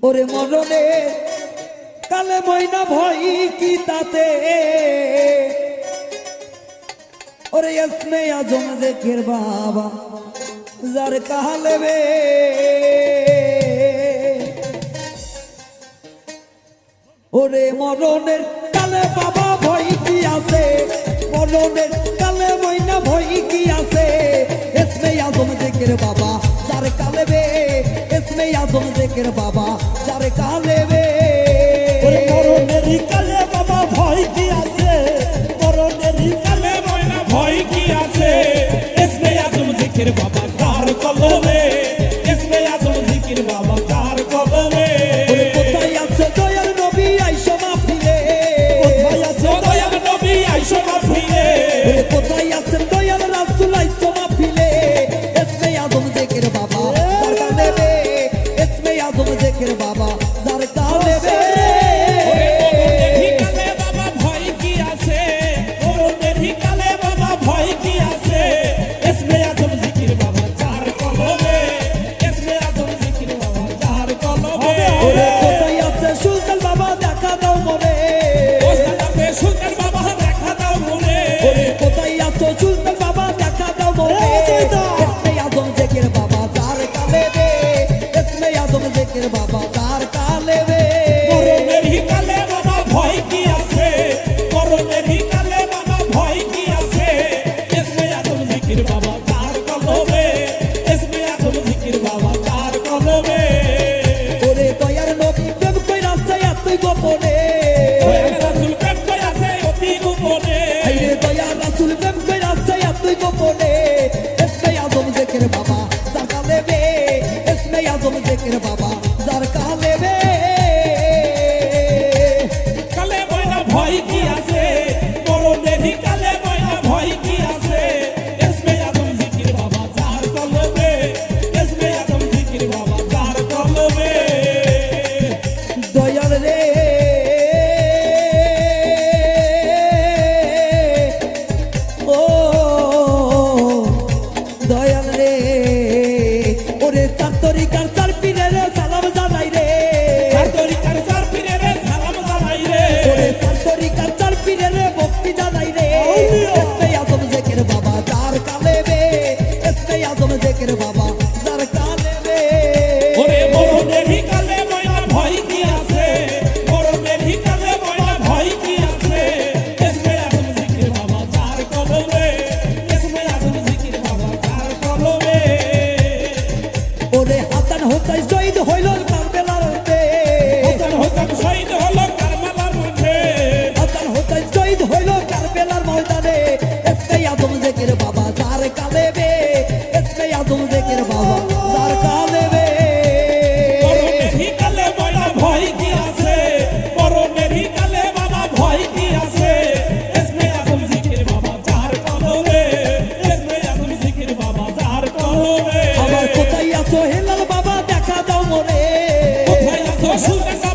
ওরে মরণে কালে ময়না ভয় কি তাতে ওরে ইসমে আজম জিকির বাবা যার কালেবে ওরে মরণের কালে বাবা ভয় কি আছে মরণের কালে ময়না ভয় কি আছে ইসমে আজম জিকির বাবা যার কালেবে ইসমে আজম জিকির বাবা যার কালেবে ওরে মরণের কালে বাবা ভয় কি আছে মরণের কালে ময়না ভয় কি আছে ইসমে আজম জিকির বাবা যার কলবে ইসমে আজম জিকির বাবা যার কলবে ওরে কোথায় আছে দয়াল নবী আইসা মাহফিলে কোথায় আছে দয়াল নবী আইসা মাহফিলে ওরে কোথায় আছে দয়াল রাসূল আইসা মাহফিলে ইসমে আজম জিকির বাবা যার কালেবে ইসমে আজম জিকির বাবা যার কালেবে বাবা তার কালেবে মরণের কালে বাবা ভয় কি আছে মরণের কালে বাবা ভয় কি আছে ইসমে আজম জিকির বাবা তার কলবে ইসমে আজম জিকির বাবা তার কলবে ওরে দয়ার নবী প্রেম কইরাছে এতই গোপনে দয়ার রাসূল প্রেম কইরাছে অতি গোপনে আইরে দয়ার রাসূল প্রেম কইরাছে এতই গোপনে ইসমে আজম জিকির বাবা যার কালেবে ইসমে আজম জিকির বাবা যার কালেবে কালে ময়না ভয় কি আছে মরণের কালে ময়না ভয় কি আছে ইসমে আজম জিকির বাবা যার কলবে ইসমে আজম জিকির বাবা যার কলবে দয়াল রে ও দয়াল রে ওরে চার তরিকার চার পীরের সালাম জানাই রে চার তরিকার চার পীরের সালাম জানাই রে ওরে চার তরিকার চার পীরের ভক্তি জানাই রে ইসমে আজম জিকির বাবা যার কালেবে ইসমে আজম জিকির বাবা যার কালেবে ওরে মরণের কালে ময়না ভয় কি আছে মরণের কালে ময়না ভয় কি আছে ইসমে আজম জিকির বাবা যার কলবে ইসমে আজম জিকির বাবা যার কলবে ওরে হাসান হোসেন শহীদ হইল কারবেলার মধ্যে হাসান হোসেন শহীদ হলো কারবালার মধ্যে হাসান হোসেন শহীদ হইল কারবেলার ময়দানে ইসমে আজম জিকির বাবা যার কালেবে ইসমে আজম জিকির বাবা যার কালেবে মরণের কালে ময়না ভয় কি আছে মরণের কালে বাবা ভয় কি আছে ইসমে আজম জিকির বাবা যার কলবে ইসমে আজম জিকির বাবা যার কলবে আমার কোথায় আছো হেলাল বাবা দেখা দাও মনে কোথায় আছো সুলতান